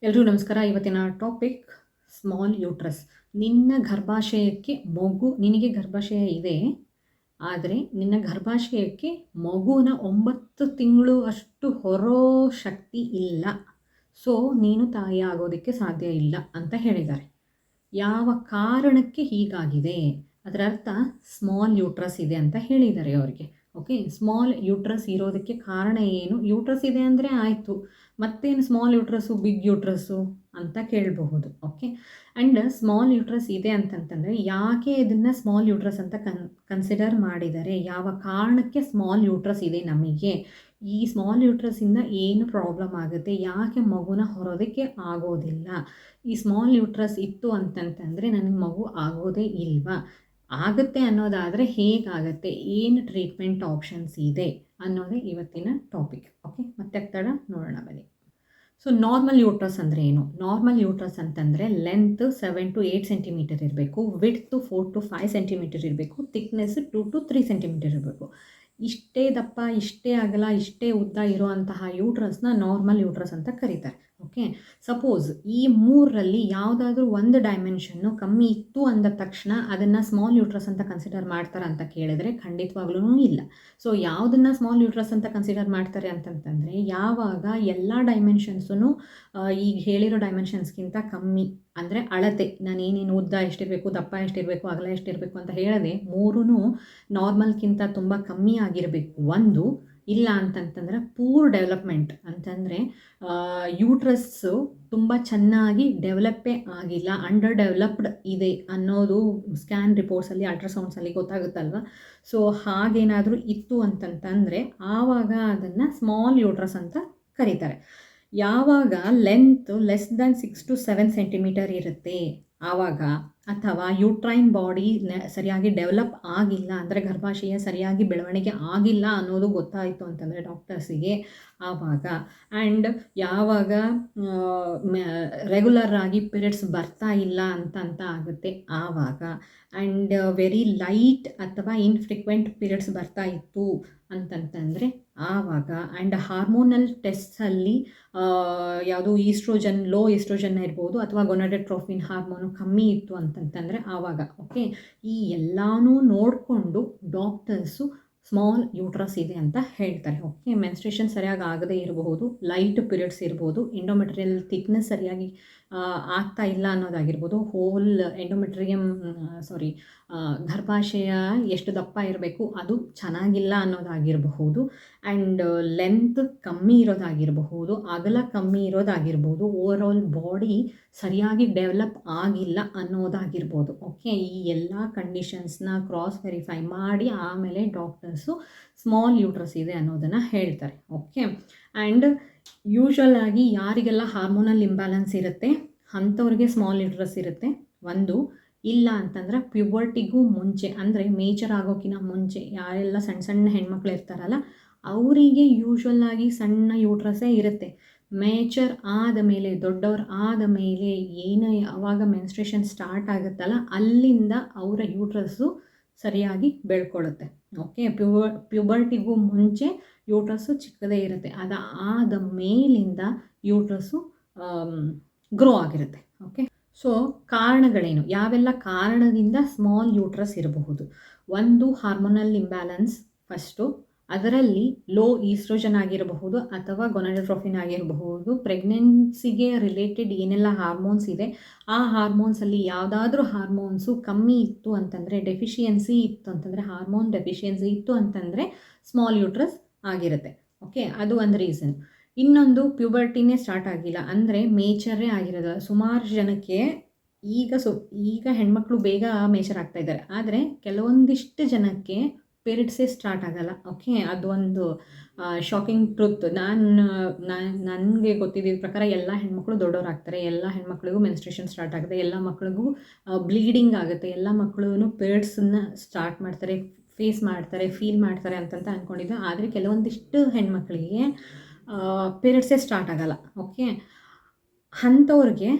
ಎಲ್ರಿಗೂ ನಮಸ್ಕಾರ. ಇವತ್ತಿನ ಟಾಪಿಕ್ ಸ್ಮಾಲ್ ಯೂಟ್ರಸ್. ನಿನ್ನ ಗರ್ಭಾಶಯಕ್ಕೆ ನಿನಗೆ ಗರ್ಭಾಶಯ ಇದೆ, ಆದರೆ ನಿನ್ನ ಗರ್ಭಾಶಯಕ್ಕೆ ಮಗುನ 9 ತಿಂಗಳು ಅಷ್ಟು ಹೊರೋ ಶಕ್ತಿ ಇಲ್ಲ. ಸೊ ನೀನು ತಾಯಿ ಆಗೋದಕ್ಕೆ ಸಾಧ್ಯ ಇಲ್ಲ ಅಂತ ಹೇಳಿದ್ದಾರೆ. ಯಾವ ಕಾರಣಕ್ಕೆ ಹೀಗಾಗಿದೆ, ಅದರ ಅರ್ಥ ಸ್ಮಾಲ್ ಯೂಟ್ರಸ್ ಇದೆ ಅಂತ ಹೇಳಿದ್ದಾರೆ ಅವರಿಗೆ. ಓಕೆ, ಸ್ಮಾಲ್ ಯೂಟ್ರಸ್ ಇರೋದಕ್ಕೆ ಕಾರಣ ಏನು? ಯೂಟ್ರಸ್ ಇದೆ ಅಂದರೆ ಆಯಿತು, ಮತ್ತೇನು ಸ್ಮಾಲ್ ಯೂಟ್ರಸ್ಸು ಬಿಗ್ ಯೂಟ್ರಸ್ಸು ಅಂತ ಕೇಳಬಹುದು. ಓಕೆ, ಆ್ಯಂಡ್ ಸ್ಮಾಲ್ ಯೂಟ್ರಸ್ ಇದೆ ಅಂತಂತಂದರೆ ಯಾಕೆ ಇದನ್ನು ಸ್ಮಾಲ್ ಯೂಟ್ರಸ್ ಅಂತ ಕನ್ಸಿಡರ್ ಮಾಡಿದ್ದಾರೆ, ಯಾವ ಕಾರಣಕ್ಕೆ ಸ್ಮಾಲ್ ಯೂಟ್ರಸ್ ಇದೆ ನಮಗೆ, ಈ ಸ್ಮಾಲ್ ಯೂಟ್ರಸ್ಸಿಂದ ಏನು ಪ್ರಾಬ್ಲಮ್ ಆಗುತ್ತೆ, ಯಾಕೆ ಮಗುನ ಹೊರೋದಕ್ಕೆ ಆಗೋದಿಲ್ಲ, ಈ ಸ್ಮಾಲ್ ಯೂಟ್ರಸ್ ಇತ್ತು ಅಂತಂತಂದರೆ ನನಗೆ ಮಗು ಆಗೋದೇ ಇಲ್ವಾ, ಆಗುತ್ತೆ ಅನ್ನೋದಾದರೆ ಹೇಗಾಗುತ್ತೆ, ಏನು ಟ್ರೀಟ್ಮೆಂಟ್ ಆಪ್ಷನ್ಸ್ ಇದೆ ಅನ್ನೋದೇ ಇವತ್ತಿನ ಟಾಪಿಕ್. ಓಕೆ, ಮತ್ತೆ ತಡ ನೋಡೋಣ ಬನ್ನಿ. ಸೊ ನಾರ್ಮಲ್ ಯೂಟ್ರಸ್ ಅಂದರೆ ಏನು? ನಾರ್ಮಲ್ ಯೂಟ್ರಸ್ ಅಂತಂದರೆ ಲೆಂತ್ 7 to 8 ಸೆಂಟಿಮೀಟರ್ ಇರಬೇಕು, ವಿಡ್ತ್ 4 to 5 ಸೆಂಟಿಮೀಟರ್ ಇರಬೇಕು, ಥಿಕ್ನೆಸ್ 2 to 3 ಸೆಂಟಿಮೀಟರ್ ಇರಬೇಕು. ಇಷ್ಟೇ ದಪ್ಪ, ಇಷ್ಟೇ ಅಗಲ, ಇಷ್ಟೇ ಉದ್ದ ಇರುವಂತಹ ಯೂಟ್ರಸ್ನ ನಾರ್ಮಲ್ ಯೂಟ್ರಸ್ ಅಂತ ಕರೀತಾರೆ. ಓಕೆ, ಸಪೋಸ್ ಈ ಮೂರರಲ್ಲಿ ಯಾವುದಾದ್ರೂ ಒಂದು ಡೈಮೆನ್ಷನ್ನು ಕಮ್ಮಿ ಇತ್ತು ಅಂದ ತಕ್ಷಣ ಅದನ್ನು ಸ್ಮಾಲ್ ಯೂಟ್ರಸ್ ಅಂತ ಕನ್ಸಿಡರ್ ಮಾಡ್ತಾರೆ ಅಂತ ಕೇಳಿದರೆ ಖಂಡಿತವಾಗ್ಲೂ ಇಲ್ಲ. ಸೊ ಯಾವುದನ್ನು ಸ್ಮಾಲ್ ಯೂಟ್ರಸ್ ಅಂತ ಕನ್ಸಿಡರ್ ಮಾಡ್ತಾರೆ ಅಂತಂತಂದರೆ ಯಾವಾಗ ಎಲ್ಲ ಡೈಮೆನ್ಷನ್ಸು ಈಗ ಹೇಳಿರೋ ಡೈಮೆನ್ಷನ್ಸ್ಗಿಂತ ಕಮ್ಮಿ, ಅಂದರೆ ಅಳತೆ, ನಾನೇನೇನು ಉದ್ದ ಎಷ್ಟಿರಬೇಕು, ದಪ್ಪ ಎಷ್ಟಿರಬೇಕು, ಅಗಲ ಎಷ್ಟಿರಬೇಕು ಅಂತ ಹೇಳಿದೆ, ಮೂರೂ ನಾರ್ಮಲ್ಗಿಂತ ತುಂಬ ಕಮ್ಮಿ ಆಗಿರಬೇಕು ಒಂದು. ಇಲ್ಲ ಅಂತಂತಂದರೆ ಪೂರ್ ಡೆವಲಪ್ಮೆಂಟ್ ಅಂತಂದರೆ ಯೂಟ್ರಸ್ಸು ತುಂಬ ಚೆನ್ನಾಗಿ ಡೆವಲಪ್ಪೇ ಆಗಿಲ್ಲ, ಅಂಡರ್ ಡೆವಲಪ್ಡ್ ಇದೆ ಅನ್ನೋದು ಸ್ಕ್ಯಾನ್ ರಿಪೋರ್ಟ್ಸಲ್ಲಿ, ಅಲ್ಟ್ರಾಸೌಂಡ್ಸಲ್ಲಿ ಗೊತ್ತಾಗುತ್ತಲ್ವ. ಸೊ ಹಾಗೇನಾದರೂ ಇತ್ತು ಅಂತಂತಂದರೆ ಆವಾಗ ಅದನ್ನು ಸ್ಮಾಲ್ ಯೂಟ್ರಸ್ ಅಂತ ಕರೀತಾರೆ. ಯಾವಾಗ length less than 6 to 7 centimetre ಇರುತ್ತೆ ಆವಾಗ, ಅಥವಾ ಯೂಟ್ರೈನ್ ಬಾಡಿ ಸರಿಯಾಗಿ ಡೆವಲಪ್ ಆಗಿಲ್ಲ ಅಂದರೆ ಗರ್ಭಾಶಯ ಸರಿಯಾಗಿ ಬೆಳವಣಿಗೆ ಆಗಿಲ್ಲ ಅನ್ನೋದು ಗೊತ್ತಾಯಿತು ಅಂತಂದರೆ ಡಾಕ್ಟರ್ಸಿಗೆ ಆವಾಗ, ಆ್ಯಂಡ್ ಯಾವಾಗ ರೆಗ್ಯುಲರ್ ಆಗಿ ಪೀರಿಯಡ್ಸ್ ಬರ್ತಾ ಇಲ್ಲ ಅಂತ ಆಗುತ್ತೆ ಆವಾಗ, ಆ್ಯಂಡ್ ವೆರಿ ಲೈಟ್ ಅಥವಾ ಇನ್ಫ್ರೀಕ್ವೆಂಟ್ ಪೀರಿಯಡ್ಸ್ ಬರ್ತಾ ಇತ್ತು ಅಂತಂತಂದರೆ ಆವಾಗ, ಆ್ಯಂಡ್ ಹಾರ್ಮೋನಲ್ ಟೆಸ್ಟಲ್ಲಿ ಯಾವುದು ಈಸ್ಟ್ರೋಜನ್, ಲೋ ಈಸ್ಟ್ರೋಜನ್ ಇರ್ಬೋದು, ಅಥವಾ ಗೊನಾಡೋಟ್ರೋಪಿನ್ ಹಾರ್ಮೋನು ಕಮ್ಮಿ ಇತ್ತು ಅಂತಂತಂದರೆ ಆವಾಗ. ಓಕೆ, ಈ ಎಲ್ಲನೂ ನೋಡಿಕೊಂಡು ಡಾಕ್ಟರ್ಸು ಸ್ಮಾಲ್ ಯೂಟ್ರಸ್ ಇದೆ ಅಂತ ಹೇಳ್ತಾರೆ. ಓಕೆ, ಮೆನ್ಸ್ಟ್ರೇಷನ್ ಸರಿಯಾಗಿ ಆಗದೇ ಇರಬಹುದು, ಲೈಟ್ ಪೀರಿಯಡ್ಸ್ ಇರ್ಬೋದು, ಎಂಡೋಮೆಟ್ರಿಯಲ್ ಥಿಕ್ನೆಸ್ ಸರಿಯಾಗಿ ಆಗ್ತಾ ಇಲ್ಲ ಅನ್ನೋದಾಗಿರ್ಬೋದು, ಹೋಲ್ ಗರ್ಭಾಶಯ ಎಷ್ಟು ದಪ್ಪ ಇರಬೇಕು ಅದು ಚೆನ್ನಾಗಿಲ್ಲ ಅನ್ನೋದಾಗಿರಬಹುದು, ಆ್ಯಂಡ್ ಲೆಂತ್ ಕಮ್ಮಿ ಇರೋದಾಗಿರಬಹುದು, ಅಗಲ ಕಮ್ಮಿ ಇರೋದಾಗಿರ್ಬೋದು, ಓವರಾಲ್ ಬಾಡಿ ಸರಿಯಾಗಿ ಡೆವಲಪ್ ಆಗಿಲ್ಲ ಅನ್ನೋದಾಗಿರ್ಬೋದು. ಓಕೆ, ಈ ಎಲ್ಲ ಕಂಡೀಷನ್ಸ್ನ ಕ್ರಾಸ್ ವೆರಿಫೈ ಮಾಡಿ ಆಮೇಲೆ ಡಾಕ್ಟರ್ಸು ಸ್ಮಾಲ್ ಯೂಟ್ರಸ್ ಇದೆ ಅನ್ನೋದನ್ನು ಹೇಳ್ತಾರೆ. ಓಕೆ, ಆ್ಯಂಡ್ ಯೂಶ್ವಲ್ ಆಗಿ ಯಾರಿಗೆಲ್ಲ ಹಾರ್ಮೋನಲ್ ಇಂಬ್ಯಾಲೆನ್ಸ್ ಇರುತ್ತೆ ಅಂಥವ್ರಿಗೆ ಸ್ಮಾಲ್ ಯೂಟ್ರಸ್ ಇರುತ್ತೆ ಒಂದು. ಇಲ್ಲ ಅಂತಂದರೆ ಪ್ಯೂಬರ್ಟಿಗೂ ಮುಂಚೆ, ಅಂದರೆ ಮೇಜರ್ ಆಗೋಕ್ಕಿಂತ ಮುಂಚೆ ಯಾರೆಲ್ಲ ಸಣ್ಣ ಸಣ್ಣ ಹೆಣ್ಮಕ್ಳು ಇರ್ತಾರಲ್ಲ ಅವರಿಗೆ ಯೂಶ್ವಲ್ ಆಗಿ ಸಣ್ಣ ಯೂಟ್ರಸ್ಸೇ ಇರುತ್ತೆ. ಮೇಜರ್ ಆದ ಮೇಲೆ, ದೊಡ್ಡವ್ರು ಆದ ಮೇಲೆ, ಏನು ಆವಾಗ ಮೆನ್ಸ್ಟ್ರೇಷನ್ ಸ್ಟಾರ್ಟ್ ಆಗುತ್ತಲ್ಲ ಅಲ್ಲಿಂದ ಅವರ ಯೂಟ್ರಸ್ಸು ಸರಿಯಾಗಿ ಬೆಳ್ಕೊಳ್ಳುತ್ತೆ. ಓಕೆ, ಪ್ಯೂಬರ್ಟಿಗೂ ಮುಂಚೆ ಯೂಟ್ರಸ್ಸು ಚಿಕ್ಕದೇ ಇರುತ್ತೆ, ಅದಾದ ಮೇಲಿಂದ ಯೂಟ್ರಸ್ಸು ಗ್ರೋ ಆಗಿರುತ್ತೆ. ಓಕೆ, ಸೊ ಕಾರಣಗಳೇನು, ಯಾವೆಲ್ಲ ಕಾರಣದಿಂದ ಸ್ಮಾಲ್ ಯೂಟ್ರಸ್ ಇರಬಹುದು? ಒಂದು, ಹಾರ್ಮೋನಲ್ ಇಂಬ್ಯಾಲೆನ್ಸ್ ಫಸ್ಟು, ಅದರಲ್ಲಿ ಲೋ ಈಸ್ಟ್ರೋಜನ್ ಆಗಿರಬಹುದು ಅಥವಾ ಗೊನಾಡೋಟ್ರೋಪಿನ್ ಆಗಿರಬಹುದು. ಪ್ರೆಗ್ನೆನ್ಸಿಗೆ ರಿಲೇಟೆಡ್ ಏನೆಲ್ಲ ಹಾರ್ಮೋನ್ಸ್ ಇದೆ ಆ ಹಾರ್ಮೋನ್ಸಲ್ಲಿ ಯಾವುದಾದ್ರೂ ಹಾರ್ಮೋನ್ಸು ಕಮ್ಮಿ ಇತ್ತು ಅಂತಂದರೆ, ಡೆಫಿಷಿಯನ್ಸಿ ಇತ್ತು ಅಂತಂದರೆ, ಹಾರ್ಮೋನ್ ಡೆಫಿಷಿಯನ್ಸಿ ಇತ್ತು ಅಂತಂದರೆ ಸ್ಮಾಲ್ ಯೂಟ್ರಸ್ ಆಗಿರುತ್ತೆ. ಓಕೆ, ಅದು ಒಂದು ರೀಸನ್. ಇನ್ನೊಂದು, ಪ್ಯೂಬರ್ಟಿನೇ ಸ್ಟಾರ್ಟ್ ಆಗಿಲ್ಲ ಅಂದರೆ ಮೇಜರೇ ಆಗಿರೋದು. ಸುಮಾರು ಜನಕ್ಕೆ ಈಗ ಹೆಣ್ಮಕ್ಳು ಬೇಗ ಮೇಜರ್ ಆಗ್ತಾಯಿದ್ದಾರೆ, ಆದರೆ ಕೆಲವೊಂದಿಷ್ಟು ಜನಕ್ಕೆ ಪೀರಿಯಡ್ಸೇ ಸ್ಟಾರ್ಟ್ ಆಗಲ್ಲ. ಓಕೆ, ಅದು ಒಂದು ಶಾಕಿಂಗ್ ಟ್ರೂತ್. ನನಗೆ ಗೊತ್ತಿದ್ದ ಪ್ರಕಾರ ಎಲ್ಲ ಹೆಣ್ಮಕ್ಳು ದೊಡ್ಡವರಾಗ್ತಾರೆ, ಎಲ್ಲ ಹೆಣ್ಮಕ್ಳಿಗೂ ಮೆನ್ಸ್ಟ್ರೇಷನ್ ಸ್ಟಾರ್ಟ್ ಆಗುತ್ತೆ, ಎಲ್ಲ ಮಕ್ಳಿಗೂ ಬ್ಲೀಡಿಂಗ್ ಆಗುತ್ತೆ, ಎಲ್ಲ ಮಕ್ಕಳು ಪೀರಿಯಡ್ಸನ್ನು ಸ್ಟಾರ್ಟ್ ಮಾಡ್ತಾರೆ, ಫೇಸ್ ಮಾಡ್ತಾರೆ, ಫೀಲ್ ಮಾಡ್ತಾರೆ ಅಂತಂತ ಅಂದ್ಕೊಂಡಿದ್ದೆ. ಆದರೆ ಕೆಲವೊಂದಿಷ್ಟು ಹೆಣ್ಮಕ್ಳಿಗೆ ಪೀರಿಯಡ್ಸೇ ಸ್ಟಾರ್ಟ್ ಆಗಲ್ಲ. ಓಕೆ, ಅಂಥವ್ರಿಗೆ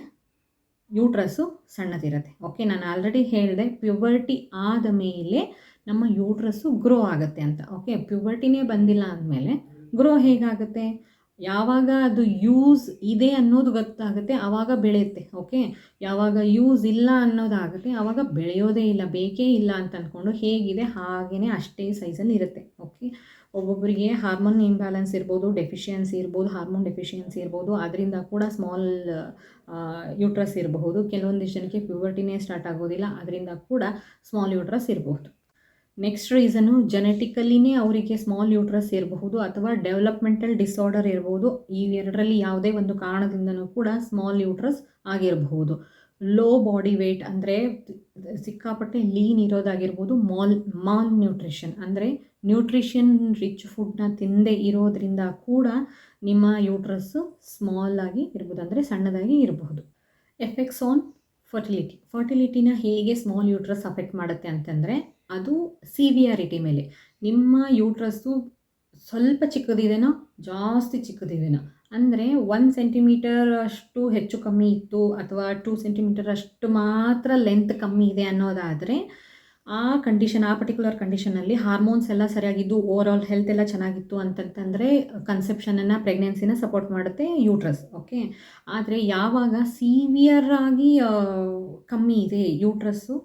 ಯೂಟ್ರಸ್ಸು ಸಣ್ಣದಿರುತ್ತೆ. ಓಕೆ, ನಾನು ಆಲ್ರೆಡಿ ಹೇಳಿದೆ ಪ್ಯೂಬರ್ಟಿ ಆದ ಮೇಲೆ ನಮ್ಮ ಯೂಟ್ರಸ್ಸು ಗ್ರೋ ಆಗುತ್ತೆ ಅಂತ. ಓಕೆ, ಪ್ಯೂಬರ್ಟಿನೇ ಬಂದಿಲ್ಲ ಅಂದಮೇಲೆ ಗ್ರೋ ಹೇಗಾಗುತ್ತೆ? ಯಾವಾಗ ಅದು ಯೂಸ್ ಇದೆ ಅನ್ನೋದು ಗೊತ್ತಾಗುತ್ತೆ ಆವಾಗ ಬೆಳೆಯುತ್ತೆ. ಓಕೆ, ಯಾವಾಗ ಯೂಸ್ ಇಲ್ಲ ಅನ್ನೋದಾಗುತ್ತೆ ಆವಾಗ ಬೆಳೆಯೋದೇ ಇಲ್ಲ, ಬೇಕೇ ಇಲ್ಲ ಅಂತ ಅಂದ್ಕೊಂಡು ಹೇಗಿದೆ ಹಾಗೇ ಅಷ್ಟೇ ಸೈಜಲ್ಲಿ ಇರುತ್ತೆ. ಓಕೆ, ಒಬ್ಬೊಬ್ಬರಿಗೆ ಹಾರ್ಮೋನ್ ಇಂಬ್ಯಾಲೆನ್ಸ್ ಇರ್ಬೋದು, ಡೆಫಿಷಿಯನ್ಸಿ ಇರ್ಬೋದು, ಹಾರ್ಮೋನ್ ಡೆಫಿಷಿಯನ್ಸಿ ಇರ್ಬೋದು, ಅದರಿಂದ ಕೂಡ ಸ್ಮಾಲ್ ಯೂಟ್ರಸ್ ಇರಬಹುದು. ಕೆಲವೊಂದಿಷ್ಟು ಜನಕ್ಕೆ ಪ್ಯೂಬರ್ಟಿನೇ ಸ್ಟಾರ್ಟ್ ಆಗೋದಿಲ್ಲ, ಅದರಿಂದ ಕೂಡ ಸ್ಮಾಲ್ ಯೂಟ್ರಸ್ ಇರಬಹುದು. ನೆಕ್ಸ್ಟ್ ರೀಸನು ಜೆನೆಟಿಕಲಿನೇ ಅವರಿಗೆ ಸ್ಮಾಲ್ ಯೂಟ್ರಸ್ ಇರಬಹುದು ಅಥವಾ ಡೆವಲಪ್ಮೆಂಟಲ್ ಡಿಸಾರ್ಡರ್ ಇರ್ಬೋದು. ಈ ಎರಡರಲ್ಲಿ ಯಾವುದೇ ಒಂದು ಕಾರಣದಿಂದನೂ ಕೂಡ ಸ್ಮಾಲ್ ಯೂಟ್ರಸ್ ಆಗಿರಬಹುದು. ಲೋ ಬಾಡಿ ವೆಯ್ಟ್ ಅಂದರೆ ಸಿಕ್ಕಾಪಟ್ಟೆ ಲೀನ್ ಇರೋದಾಗಿರ್ಬೋದು. ಮಾಲ್ ನ್ಯೂಟ್ರಿಷನ್ ಅಂದರೆ ನ್ಯೂಟ್ರಿಷನ್ ರಿಚ್ ಫುಡ್ನ ತಿಂದೇ ಇರೋದ್ರಿಂದ ಕೂಡ ನಿಮ್ಮ ಯೂಟ್ರಸ್ಸು ಸ್ಮಾಲ್ ಆಗಿ ಇರ್ಬೋದು, ಅಂದರೆ ಸಣ್ಣದಾಗಿ ಇರಬಹುದು. ಎಫೆಕ್ಟ್ಸ್ ಆನ್ ಫರ್ಟಿಲಿಟಿನ ಹೇಗೆ ಸ್ಮಾಲ್ ಯೂಟ್ರಸ್ ಅಫೆಕ್ಟ್ ಮಾಡುತ್ತೆ ಅಂತಂದರೆ ಅದು ಸಿವಿಯಾರಿಟಿ ಮೇಲೆ. ನಿಮ್ಮ ಯೂಟ್ರಸ್ಸು ಸ್ವಲ್ಪ ಚಿಕ್ಕದಿದೆನೋ ಜಾಸ್ತಿ ಚಿಕ್ಕದಿದೆನೋ, ಅಂದರೆ 1 ಸೆಂಟಿಮೀಟರ್ ಅಷ್ಟು ಹೆಚ್ಚು ಕಮ್ಮಿ ಇತ್ತು ಅಥವಾ 2 ಸೆಂಟಿಮೀಟರ್ ಅಷ್ಟು ಮಾತ್ರ ಲೆಂತ್ ಕಮ್ಮಿ ಇದೆ ಅನ್ನೋದಾದರೆ ಆ ಪರ್ಟಿಕ್ಯುಲರ್ ಕಂಡೀಷನಲ್ಲಿ ಹಾರ್ಮೋನ್ಸ್ ಎಲ್ಲ ಸರಿಯಾಗಿದ್ದು ಓವರಾಲ್ ಹೆಲ್ತ್ ಎಲ್ಲ ಚೆನ್ನಾಗಿತ್ತು ಅಂತಂತಂದರೆ ಕನ್ಸೆಪ್ಷನನ್ನು, ಪ್ರೆಗ್ನೆನ್ಸಿನ ಸಪೋರ್ಟ್ ಮಾಡುತ್ತೆ ಯೂಟ್ರಸ್. ಓಕೆ, ಆದರೆ ಯಾವಾಗ ಸಿವಿಯರ್ ಆಗಿ ಕಮ್ಮಿ ಇದೆ ಯೂಟ್ರಸ್ಸು,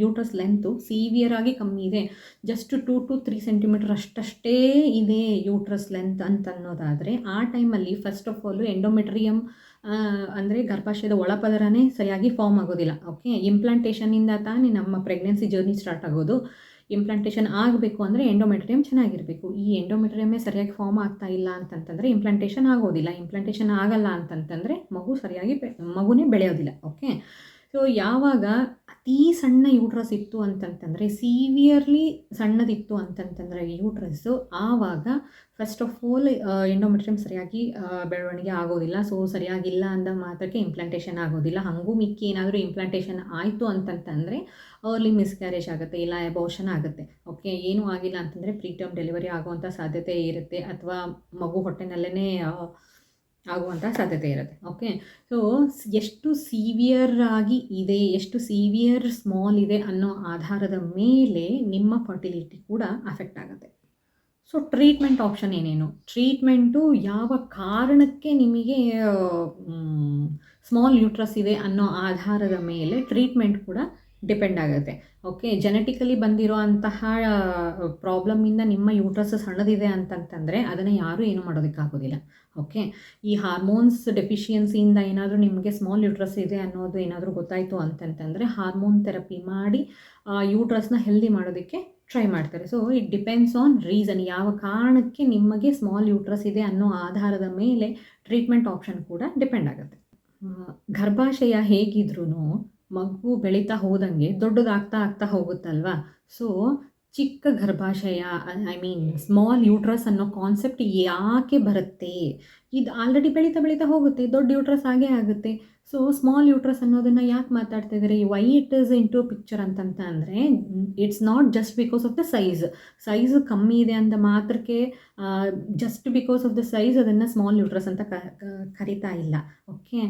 ಯೂಟ್ರಸ್ ಲೆಂತು ಸಿವಿಯರ್ ಆಗಿ ಕಮ್ಮಿ ಇದೆ, ಜಸ್ಟ್ 2 to 3 ಸೆಂಟಿಮೀಟರ್ ಅಷ್ಟೇ ಇದೆ ಯೂಟ್ರಸ್ ಲೆಂತ್ ಅಂತ ಅನ್ನೋದಾದರೆ ಆ ಟೈಮಲ್ಲಿ ಫಸ್ಟ್ ಆಫ್ ಆಲು ಎಂಡೋಮೆಟ್ರಿಯಮ್ ಅಂದರೆ ಗರ್ಭಾಶಯದ ಒಳಪದರನೇ ಸರಿಯಾಗಿ ಫಾರ್ಮ್ ಆಗೋದಿಲ್ಲ. ಓಕೆ, ಇಂಪ್ಲಾಂಟೇಷನಿಂದ ತಾನೇ ನಮ್ಮ ಪ್ರೆಗ್ನೆನ್ಸಿ ಜರ್ನಿ ಸ್ಟಾರ್ಟ್ ಆಗೋದು. ಇಂಪ್ಲಾಂಟೇಷನ್ ಆಗಬೇಕು ಅಂದರೆ ಎಂಡೋಮೆಟ್ರಿಯಮ್ ಚೆನ್ನಾಗಿರಬೇಕು. ಈ ಎಂಡೋಮೆಟ್ರಿಯಮ್ಮೇ ಸರಿಯಾಗಿ ಫಾರ್ಮ್ ಆಗ್ತಾ ಇಲ್ಲ ಅಂತಂತಂದರೆ ಇಂಪ್ಲಾಂಟೇಷನ್ ಆಗೋದಿಲ್ಲ. ಇಂಪ್ಲಾಂಟೇಷನ್ ಆಗಲ್ಲ ಅಂತಂತಂದರೆ ಮಗುನೇ ಬೆಳೆಯೋದಿಲ್ಲ. ಓಕೆ, ಸೊ ಯಾವಾಗ ಅತೀ ಸಣ್ಣ ಯೂಟ್ರಸ್ ಇತ್ತು ಅಂತಂತಂದರೆ, ಸಿವಿಯರ್ಲಿ ಸಣ್ಣದಿತ್ತು ಅಂತಂತಂದರೆ ಯೂಟ್ರಸ್ಸು, ಆವಾಗ ಫಸ್ಟ್ ಆಫ್ ಆಲ್ ಎಂಡೋಮೆಟ್ರಿಯಮ್ ಸರಿಯಾಗಿ ಬೆಳವಣಿಗೆ ಆಗೋದಿಲ್ಲ. ಸೊ ಸರಿಯಾಗಿಲ್ಲ ಅಂದ ಮಾತ್ರಕ್ಕೆ ಇಂಪ್ಲಾಂಟೇಷನ್ ಆಗೋದಿಲ್ಲ. ಹಾಗೂ ಮಿಕ್ಕಿ ಏನಾದರೂ ಇಂಪ್ಲಾಂಟೇಷನ್ ಆಯಿತು ಅಂತಂತಂದರೆ ಅರ್ಲಿ ಮಿಸ್ಕ್ಯಾರೇಜ್ ಆಗುತ್ತೆ, ಇಲ್ಲ ಅಬೋರ್ಷನ್ ಆಗುತ್ತೆ. ಓಕೆ, ಏನೂ ಆಗಿಲ್ಲ ಅಂತಂದರೆ ಪ್ರೀಟರ್ಮ್ ಡೆಲಿವರಿ ಆಗುವಂಥ ಸಾಧ್ಯತೆ ಇರುತ್ತೆ, ಅಥವಾ ಮಗು ಹೊಟ್ಟೆನಲ್ಲೇ ಆಗುವಂಥ ಸಾಧ್ಯತೆ ಇರುತ್ತೆ. ಓಕೆ, ಸೊ ಎಷ್ಟು ಸಿವಿಯರ್ ಆಗಿ ಇದೆ, ಎಷ್ಟು ಸಿವಿಯರ್ ಸ್ಮಾಲ್ ಇದೆ ಅನ್ನೋ ಆಧಾರದ ಮೇಲೆ ನಿಮ್ಮ ಫರ್ಟಿಲಿಟಿ ಕೂಡ ಅಫೆಕ್ಟ್ ಆಗುತ್ತೆ. ಸೊ ಟ್ರೀಟ್ಮೆಂಟ್ ಆಪ್ಷನ್ ಏನೇನು? ಟ್ರೀಟ್ಮೆಂಟು ಯಾವ ಕಾರಣಕ್ಕೆ ನಿಮಗೆ ಸ್ಮಾಲ್ ಯೂಟ್ರಸ್ ಇದೆ ಅನ್ನೋ ಆಧಾರದ ಮೇಲೆ ಟ್ರೀಟ್ಮೆಂಟ್ ಕೂಡ ಡಿಪೆಂಡ್ ಆಗುತ್ತೆ. ಓಕೆ, ಜೆನೆಟಿಕಲಿ ಬಂದಿರೋ ಅಂತಹ ಪ್ರಾಬ್ಲಮ್ಮಿಂದ ನಿಮ್ಮ ಯೂಟ್ರಸ್ ಸಣ್ಣದಿದೆ ಅಂತಂತಂದರೆ ಅದನ್ನು ಯಾರೂ ಏನೂ ಮಾಡೋದಕ್ಕಾಗೋದಿಲ್ಲ. ಓಕೆ, ಈ ಹಾರ್ಮೋನ್ಸ್ ಡೆಫಿಷಿಯನ್ಸಿಯಿಂದ ಏನಾದರೂ ನಿಮಗೆ ಸ್ಮಾಲ್ ಯೂಟ್ರಸ್ ಇದೆ ಅನ್ನೋದು ಏನಾದರೂ ಗೊತ್ತಾಯಿತು ಅಂತಂತಂದರೆ ಹಾರ್ಮೋನ್ ಥೆರಪಿ ಮಾಡಿ ಯೂಟ್ರಸ್ನ ಹೆಲ್ದಿ ಮಾಡೋದಕ್ಕೆ ಟ್ರೈ ಮಾಡ್ತಾರೆ. So it depends on reason, ಯಾವ ಕಾರಣಕ್ಕೆ ನಿಮಗೆ ಸ್ಮಾಲ್ ಯೂಟ್ರಸ್ ಇದೆ ಅನ್ನೋ ಆಧಾರದ ಮೇಲೆ ಟ್ರೀಟ್ಮೆಂಟ್ ಆಪ್ಷನ್ ಕೂಡ ಡಿಪೆಂಡ್ ಆಗುತ್ತೆ. ಗರ್ಭಾಶಯ ಹೇಗಿದ್ರೂ ಮಗು ಬೆಳೀತಾ ಹೋದಂಗೆ ದೊಡ್ಡದಾಗ್ತಾ ಹೋಗುತ್ತಲ್ವಾ. ಸೊ ಚಿಕ್ಕ ಗರ್ಭಾಶಯ, ಸ್ಮಾಲ್ ಯೂಟ್ರಸ್ ಅನ್ನೋ ಕಾನ್ಸೆಪ್ಟ್ ಯಾಕೆ ಬರುತ್ತೆ? ಇದು ಆಲ್ರೆಡಿ ಬೆಳೀತಾ ಹೋಗುತ್ತೆ, ದೊಡ್ಡ ಯೂಟ್ರಸ್ ಆಗೇ ಆಗುತ್ತೆ. ಸೊ ಸ್ಮಾಲ್ ಯೂಟ್ರಸ್ ಅನ್ನೋದನ್ನು ಯಾಕೆ ಮಾತಾಡ್ತಾ ಇದ್ದಾರೆ? Why it is into picture ಅಂದರೆ it's not just because of the size ಕಮ್ಮಿ ಇದೆ ಅಂದ ಮಾತ್ರಕ್ಕೆ just because of the size ಅದನ್ನು ಸ್ಮಾಲ್ ಯೂಟ್ರಸ್ ಅಂತ ಕರಿತಾ ಇಲ್ಲ. ಓಕೆ,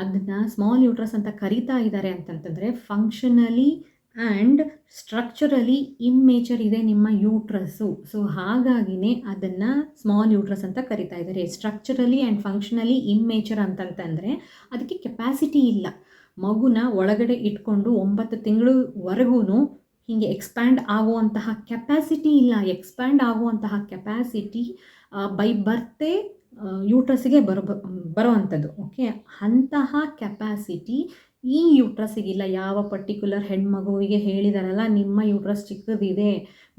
ಅದನ್ನು ಸ್ಮಾಲ್ ಯೂಟ್ರಸ್ ಅಂತ ಕರಿತಾ ಇದ್ದಾರೆ ಅಂತಂತಂದರೆ ಫಂಕ್ಷನಲಿ ಆ್ಯಂಡ್ ಸ್ಟ್ರಕ್ಚರಲಿ ಇಮ್ಮೇಚರ್ ಇದೆ ನಿಮ್ಮ ಯೂಟ್ರಸ್ಸು. ಸೊ ಹಾಗಾಗಿನೇ ಅದನ್ನು ಸ್ಮಾಲ್ ಯೂಟ್ರಸ್ ಅಂತ ಕರಿತಾ ಇದ್ದಾರೆ. ಸ್ಟ್ರಕ್ಚರಲಿ ಆ್ಯಂಡ್ ಫಂಕ್ಷನಲಿ ಇಮ್ಮೇಚರ್ ಅಂತಂತಂದರೆ ಅದಕ್ಕೆ ಕೆಪ್ಯಾಸಿಟಿ ಇಲ್ಲ. ಮಗುನ ಒಳಗಡೆ ಇಟ್ಕೊಂಡು 9 ತಿಂಗಳವರೆಗೂ ಹೀಗೆ ಎಕ್ಸ್ಪ್ಯಾಂಡ್ ಆಗುವಂತಹ ಕೆಪ್ಯಾಸಿಟಿ ಇಲ್ಲ. ಎಕ್ಸ್ಪ್ಯಾಂಡ್ ಆಗುವಂತಹ ಕೆಪ್ಯಾಸಿಟಿ ಬೈ ಬರ್ತೆ ಯೂಟ್ರಸ್ಸಿಗೆ ಬರೋವಂಥದ್ದು. ಓಕೆ, ಅಂತಹ ಕೆಪ್ಯಾಸಿಟಿ ಈ ಯೂಟ್ರಸ್ಸಿಗಿಲ್ಲ. ಯಾವ ಪರ್ಟಿಕ್ಯುಲರ್ ಹೆಣ್ಮಗುವಿಗೆ ಹೇಳಿದಾರಲ್ಲ ನಿಮ್ಮ ಯೂಟ್ರಸ್ ಚಿಕ್ಕದಿದೆ,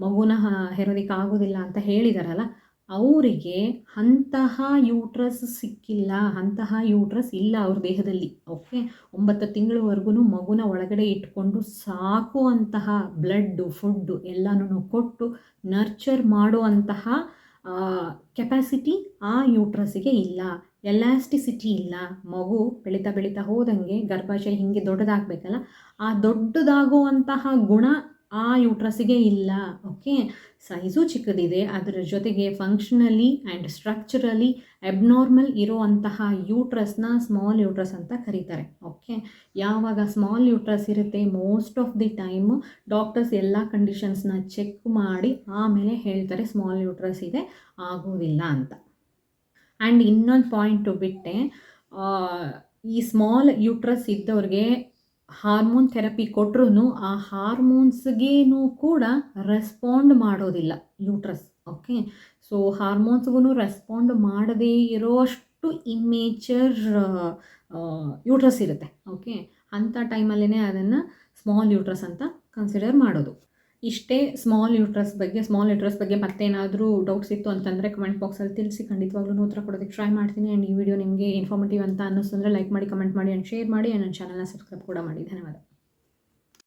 ಮಗುನ ಹೆರೋದಕ್ಕೆ ಆಗೋದಿಲ್ಲ ಅಂತ ಹೇಳಿದಾರಲ್ಲ, ಅವರಿಗೆ ಅಂತಹ ಯೂಟ್ರಸ್ ಸಿಕ್ಕಿಲ್ಲ, ಅಂತಹ ಯೂಟ್ರಸ್ ಇಲ್ಲ ಅವ್ರ ದೇಹದಲ್ಲಿ. ಓಕೆ, 9 ತಿಂಗಳವರೆಗೂ ಮಗುನ ಒಳಗಡೆ ಇಟ್ಕೊಂಡು ಸಾಕುವಂತಹ ಬ್ಲಡ್ಡು, ಫುಡ್ಡು ಎಲ್ಲನೂ ಕೊಟ್ಟು ನರ್ಚರ್ ಮಾಡುವಂತಹ ಕೆಪ್ಯಾಸಿಟಿ ಆ ಯೂಟ್ರಸ್ಸಿಗೆ ಇಲ್ಲ. ಎಲಾಸ್ಟಿಸಿಟಿ ಇಲ್ಲ. ಮಗು ಬೆಳೀತಾ ಹೋದಂಗೆ ಗರ್ಭಾಶಯ ಹೀಗೆ ದೊಡ್ಡದಾಗಬೇಕಲ್ಲ, ಆ ದೊಡ್ಡದಾಗುವಂತಹ ಗುಣ ಆ ಯೂಟ್ರಸ್ಸಿಗೆ ಇಲ್ಲ. ಓಕೆ, ಸೈಜು ಚಿಕ್ಕದಿದೆ, ಅದರ ಜೊತೆಗೆ ಫಂಕ್ಷನಲಿ ಆ್ಯಂಡ್ ಸ್ಟ್ರಕ್ಚರಲಿ ಅಬ್ನಾರ್ಮಲ್ ಇರುವಂತಹ ಯೂಟ್ರಸ್ನ ಸ್ಮಾಲ್ ಯೂಟ್ರಸ್ ಅಂತ ಕರೀತಾರೆ. ಓಕೆ, ಯಾವಾಗ ಸ್ಮಾಲ್ ಯೂಟ್ರಸ್ ಇರುತ್ತೆ most of the time doctors ಎಲ್ಲ ಕಂಡೀಷನ್ಸ್ನ ಚೆಕ್ ಮಾಡಿ ಆಮೇಲೆ ಹೇಳ್ತಾರೆ ಸ್ಮಾಲ್ ಯೂಟ್ರಸ್ ಇದೆ, ಆಗೋದಿಲ್ಲ ಅಂತ. ಆ್ಯಂಡ್ ಇನ್ನೊಂದು ಪಾಯಿಂಟು ಬಿಟ್ಟೆ, ಈ ಸ್ಮಾಲ್ ಯೂಟ್ರಸ್ ಇದ್ದವ್ರಿಗೆ ಹಾರ್ಮೋನ್ ಥೆರಪಿ ಕೊಟ್ರೂ ಆ ಹಾರ್ಮೋನ್ಸ್ಗೇನು ಕೂಡ ರೆಸ್ಪಾಂಡ್ ಮಾಡೋದಿಲ್ಲ ಯೂಟ್ರಸ್. ಓಕೆ, ಸೊ ಹಾರ್ಮೋನ್ಸ್ಗೂ ರೆಸ್ಪಾಂಡ್ ಮಾಡದೇ ಇರೋಷ್ಟು ಇಮ್ಮೇಚರ್ ಯೂಟ್ರಸ್ ಇರುತ್ತೆ. ಓಕೆ, ಅಂಥ ಟೈಮಲ್ಲೇ ಅದನ್ನು ಸ್ಮಾಲ್ ಯೂಟ್ರಸ್ ಅಂತ ಕನ್ಸಿಡರ್ ಮಾಡೋದು. ಇಷ್ಟೇ ಸ್ಮಾಲ್ ಯೂಟ್ರಸ್ ಬಗ್ಗೆ ಮತ್ತೇನಾದರೂ ಡೌಟ್ಸ್ ಇತ್ತು ಅಂತಂದರೆ ಕಮೆಂಟ್ ಬಾಕ್ಸಲ್ಲಿ ತಿಳಿಸಿ, ಖಂಡಿತವಾಗ್ಲೂ ಉತ್ತರ ಕೊಡೋದಕ್ಕೆ ಟ್ರೈ ಮಾಡ್ತೀನಿ. ಆ್ಯಂಡ್ ಈ ವಿಡಿಯೋ ನಿಮಗೆ ಇನ್ಫಾರ್ಮೇಟಿವ್ ಅಂತ ಅನ್ನಿಸ್ತಂದರೆ ಲೈಕ್ ಮಾಡಿ, ಕಮೆಂಟ್ ಮಾಡಿ ಆ್ಯಂಡ್ ಶೇರ್ ಮಾಡಿ, ಆ್ಯಂಡ್ ನನ್ನ ಚಾನಲ್ನ ಸಬ್ಸ್ಕ್ರೈಬ್ ಕೂಡ ಮಾಡಿ. ಧನ್ಯವಾದ.